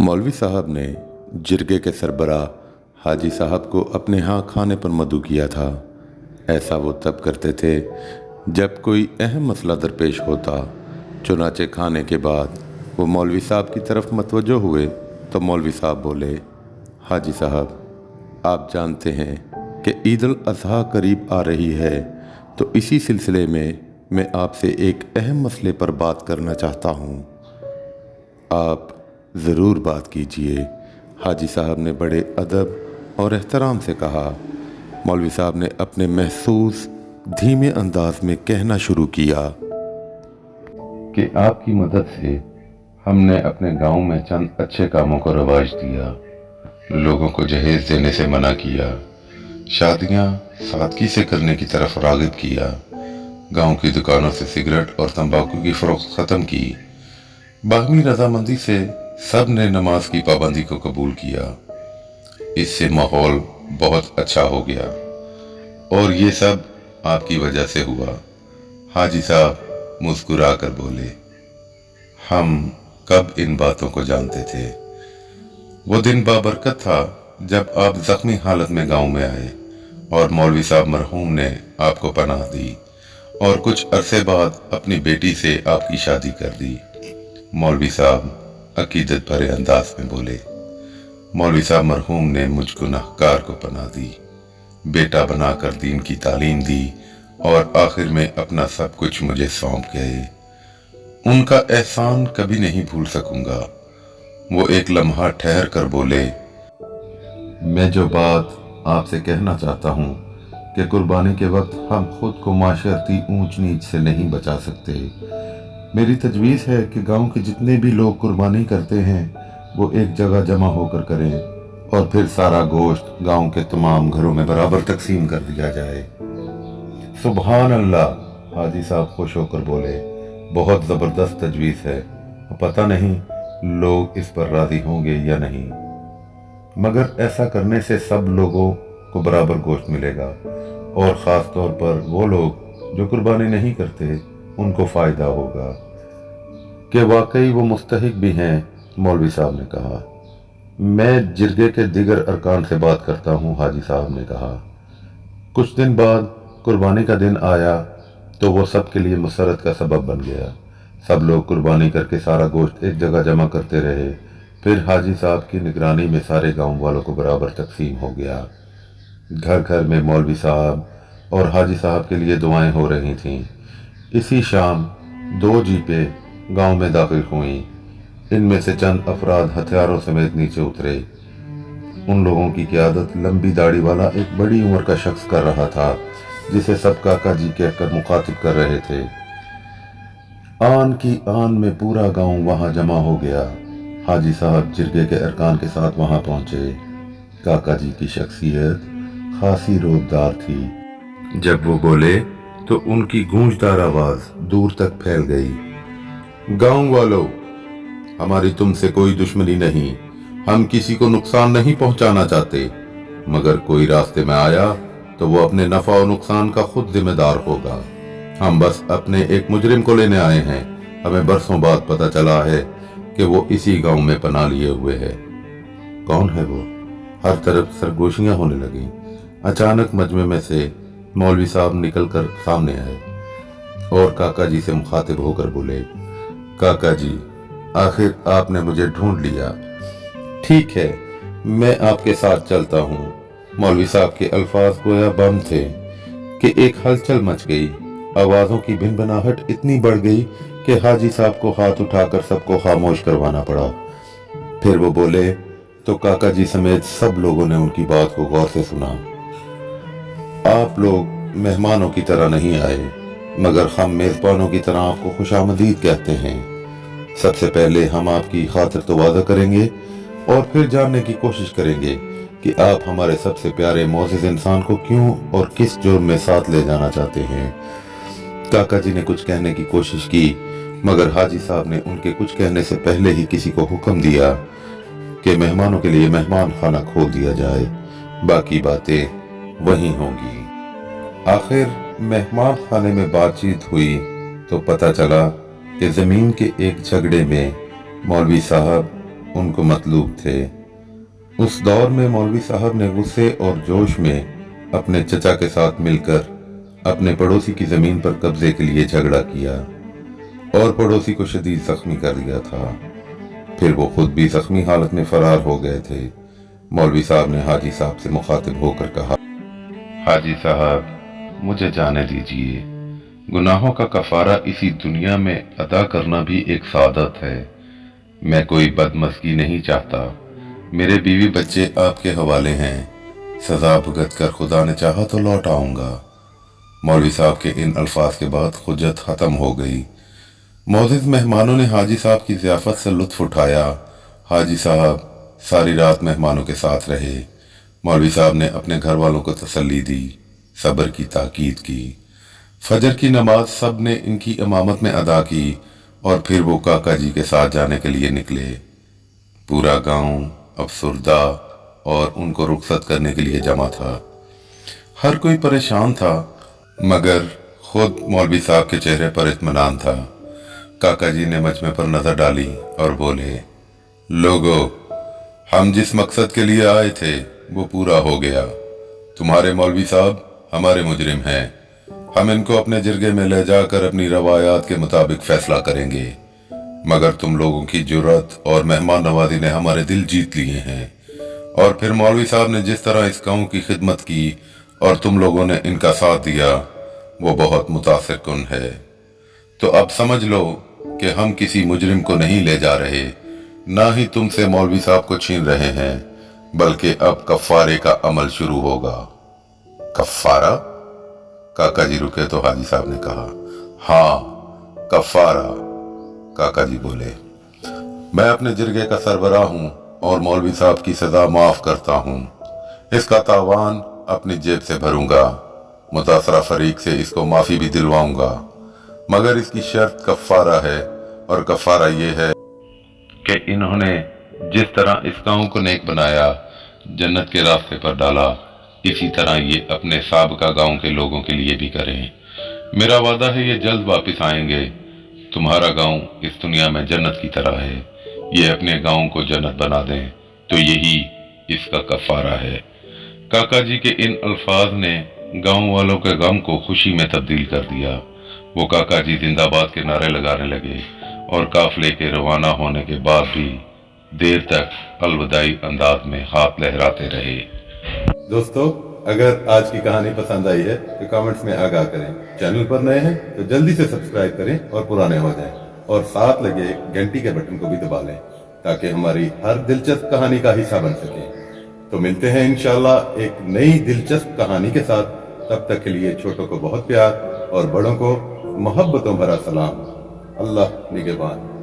मौलवी साहब ने जिरगे के सरबराह हाजी साहब को अपने यहाँ खाने पर मदऊ किया था। ऐसा वो तब करते थे जब कोई अहम मसला दरपेश होता। चुनाचे खाने के बाद वो मौलवी साहब की तरफ मतवज्जो हुए तो मौलवी साहब बोले, हाजी साहब, आप जानते हैं कि ईद उल अज़हा करीब आ रही है, तो इसी सिलसिले में मैं आपसे एक अहम मसले पर बात करना चाहता हूँ। आप ज़रूर बात कीजिए। हाजी साहब ने बड़े अदब और एहतराम से कहा। मौलवी साहब ने अपने महसूस धीमे अंदाज में कहना शुरू किया कि आपकी मदद से हमने अपने गांव में चंद अच्छे कामों को रवाज दिया, लोगों को जहेज देने से मना किया, शादियां सादगी से करने की तरफ राग़िब किया, गांव की दुकानों से सिगरेट और तंबाकू की फरोख्त ख़त्म की, बाहमी रजामंदी से सब ने नमाज की पाबंदी को कबूल किया। इससे माहौल बहुत अच्छा हो गया और ये सब आपकी वजह से हुआ। हाजी साहब मुस्कुरा कर बोले, हम कब इन बातों को जानते थे। वो दिन बाबरकत था जब आप जख्मी हालत में गांव में आए और मौलवी साहब मरहूम ने आपको पनाह दी और कुछ अरसे बाद अपनी बेटी से आपकी शादी कर दी। मौलवी साहब अकीदत भरे अंदाज में बोले, मौलवी साहब मरहूम ने मुझ गुनहगार को पनाह दी, बेटा बनाकर दीन की तालीम दी और आखिर में अपना सब कुछ मुझे सौंप गए। उनका एहसान कभी नहीं भूल सकूंगा। वो एक लम्हा ठहर कर बोले, मैं जो बात आपसे कहना चाहता हूँ कि कुर्बानी के वक्त हम खुद को माशरती ऊंच नीच से नहीं बचा सकते। मेरी तजवीज़ है कि गांव के जितने भी लोग कुर्बानी करते हैं वो एक जगह जमा होकर करें और फिर सारा गोश्त गांव के तमाम घरों में बराबर तकसीम कर दिया जाए। सुबहान अल्लाह, हाजी साहब खुश होकर बोले, बहुत ज़बरदस्त तजवीज़ है। पता नहीं लोग इस पर राज़ी होंगे या नहीं, मगर ऐसा करने से सब लोगों को बराबर गोश्त मिलेगा और ख़ास तौर पर वो लोग जो कुर्बानी नहीं करते उनको फ़ायदा होगा। कि वाकई वो मुस्तहिक भी हैं। मौलवी साहब ने कहा, मैं जिरगे के दिगर अरकान से बात करता हूँ। हाजी साहब ने कहा, कुछ दिन बाद कुर्बानी का दिन आया तो वो सब के लिए मुसरत का सबब बन गया। सब लोग कुर्बानी करके सारा गोश्त एक जगह जमा करते रहे। फिर हाजी साहब की निगरानी में सारे गांव वालों को बराबर तकसीम हो गया। घर घर में मौलवी साहब और हाजी साहब के लिए दुआएं हो रही थीं। इसी शाम 2 जीपें गांव में दाखिल हुईं। इनमें से चंद अफराद हथियारों समेत नीचे उतरे। उन लोगों की क़ियादत लंबी दाढ़ी वाला एक बड़ी उम्र का शख्स कर रहा था, जिसे सब काका जी कहकर मुखातिब कर रहे थे। आन की आन में पूरा गांव वहां जमा हो गया। हाजी साहब जिरगे के अरकान के साथ वहां पहुंचे। काका जी की शख्सियत खासी रोबदार थी। जब वो बोले तो उनकी गूंजदार आवाज दूर तक फैल गई, गांव वालों, हमारी तुमसे कोई दुश्मनी नहीं, हम किसी को नुकसान नहीं पहुंचाना चाहते, मगर कोई रास्ते में आया तो वो अपने नफा और नुकसान का खुद जिम्मेदार होगा। हम बस अपने एक मुजरिम को लेने आए हैं। हमें बरसों बाद पता चला है कि वो इसी गांव में पनाह लिए हुए है। कौन है वो? हर तरफ सरगोशियां होने लगी। अचानक मजमे में से मौलवी साहब निकलकर सामने आए और काका जी से मुखातिब होकर बोले, काका जी, आखिर आपने मुझे ढूंढ लिया। ठीक है, मैं आपके साथ चलता हूँ। मौलवी साहब के अल्फाज गोया बम थे कि एक हलचल मच गई। आवाजों की भिनभिनाहट इतनी बढ़ गई कि हाजी साहब को हाथ उठाकर सबको खामोश करवाना पड़ा। फिर वो बोले तो काका जी समेत सब लोगों ने उनकी बात को गौर से सुना। आप लोग मेहमानों की तरह नहीं आए, मगर हम मेजबानों की तरह आपको खुशामदीद कहते हैं। सबसे पहले हम आपकी खातिर तवाज़ा करेंगे और फिर जानने की कोशिश करेंगे कि आप हमारे सबसे प्यारे मोअज़्ज़िज़ इंसान को क्यों और किस जुर्म में साथ ले जाना चाहते हैं। काका जी ने कुछ कहने की कोशिश की, मगर हाजी साहब ने उनके कुछ कहने से पहले ही किसी को हुक्म दिया कि मेहमानों के लिए मेहमान खाना खोल दिया जाए, बाकी बातें वहीं होंगी। आखिर मेहमान खाने में बातचीत हुई तो पता चला कि जमीन के एक झगड़े में मौलवी साहब ان کو مطلوب تھے۔ اس دور میں مولوی صاحب نے غصے اور جوش میں اپنے چچا کے ساتھ مل کر اپنے پڑوسی کی زمین پر قبضے کے لیے جھگڑا کیا اور پڑوسی کو شدید زخمی کر دیا تھا۔ پھر وہ خود بھی زخمی حالت میں فرار ہو گئے تھے۔ مولوی صاحب نے حاجی صاحب سے مخاطب ہو کر کہا، حاجی صاحب مجھے جانے دیجیے، گناہوں کا کفارہ اسی دنیا میں ادا کرنا بھی ایک سعادت ہے۔ میں کوئی بدمزگی نہیں چاہتا، میرے بیوی بچے آپ کے حوالے ہیں، سزا بھگت کر خدا نے چاہا تو لوٹ آؤں گا۔ مولوی صاحب کے ان الفاظ کے بعد حجت ختم ہو گئی۔ معزز مہمانوں نے حاجی صاحب کی ضیافت سے لطف اٹھایا۔ حاجی صاحب ساری رات مہمانوں کے ساتھ رہے۔ مولوی صاحب نے اپنے گھر والوں کو تسلی دی، صبر کی تاکید کی۔ فجر کی نماز سب نے ان کی امامت میں ادا کی اور پھر وہ کاکا جی کے ساتھ جانے کے لیے نکلے۔ پورا گاؤں افسردہ اور ان کو رخصت کرنے کے لیے جمع تھا۔ ہر کوئی پریشان تھا، مگر خود مولوی صاحب کے چہرے پر اطمینان تھا۔ کاکا جی نے مجمع پر نظر ڈالی اور بولے، لوگو، ہم جس مقصد کے لیے آئے تھے وہ پورا ہو گیا۔ تمہارے مولوی صاحب ہمارے مجرم ہیں، ہم ان کو اپنے جرگے میں لے جا کر اپنی روایات کے مطابق فیصلہ کریں گے، مگر تم لوگوں کی جرات اور مہمان نوازی نے ہمارے دل جیت لیے ہیں، اور پھر مولوی صاحب نے جس طرح اس گاؤں کی خدمت کی اور تم لوگوں نے ان کا ساتھ دیا وہ بہت متاثر کن ہے۔ تو اب سمجھ لو کہ ہم کسی مجرم کو نہیں لے جا رہے، نہ ہی تم سے مولوی صاحب کو چھین رہے ہیں، بلکہ اب کفارے کا عمل شروع ہوگا۔ کفارہ؟ کاکا جی رکے تو حاجی صاحب نے کہا، ہاں کفارہ۔ کاکا جی بولے، میں اپنے جرگے کا سربراہ ہوں اور مولوی صاحب کی سزا معاف کرتا ہوں، اس کا تاوان اپنی جیب سے بھروں گا، متاثرہ فریق سے اس کو معافی بھی دلواؤں گا، مگر اس کی شرط کفارہ ہے، اور کفارہ یہ ہے کہ انہوں نے جس طرح اس گاؤں کو نیک بنایا، جنت کے راستے پر ڈالا، اسی طرح یہ اپنے سابقہ گاؤں کے لوگوں کے لیے بھی کریں۔ میرا وعدہ ہے یہ جلد واپس آئیں گے۔ تمہارا گاؤں اس دنیا میں جنت کی طرح ہے، یہ اپنے گاؤں کو جنت بنا دیں تو یہی اس کا کفارہ ہے۔ کاکا جی کے ان الفاظ نے گاؤں والوں کے غم کو خوشی میں تبدیل کر دیا۔ وہ کاکا جی زندہ باد کے نعرے لگانے لگے اور قافلے کے روانہ ہونے کے بعد بھی دیر تک الوداعی انداز میں ہاتھ لہراتے رہے۔ دوستو، اگر آج کی کہانی پسند آئی ہے تو کامنٹس میں آگاہ کریں، چینل پر نئے ہیں تو جلدی سے سبسکرائب کریں اور پرانے ہو جائیں، اور ساتھ لگے گھنٹی کے بٹن کو بھی دبا لیں تاکہ ہماری ہر دلچسپ کہانی کا حصہ بن سکیں۔ تو ملتے ہیں انشاءاللہ ایک نئی دلچسپ کہانی کے ساتھ۔ تب تک کے لیے چھوٹوں کو بہت پیار اور بڑوں کو محبتوں بھرا سلام۔ اللہ نگہبان۔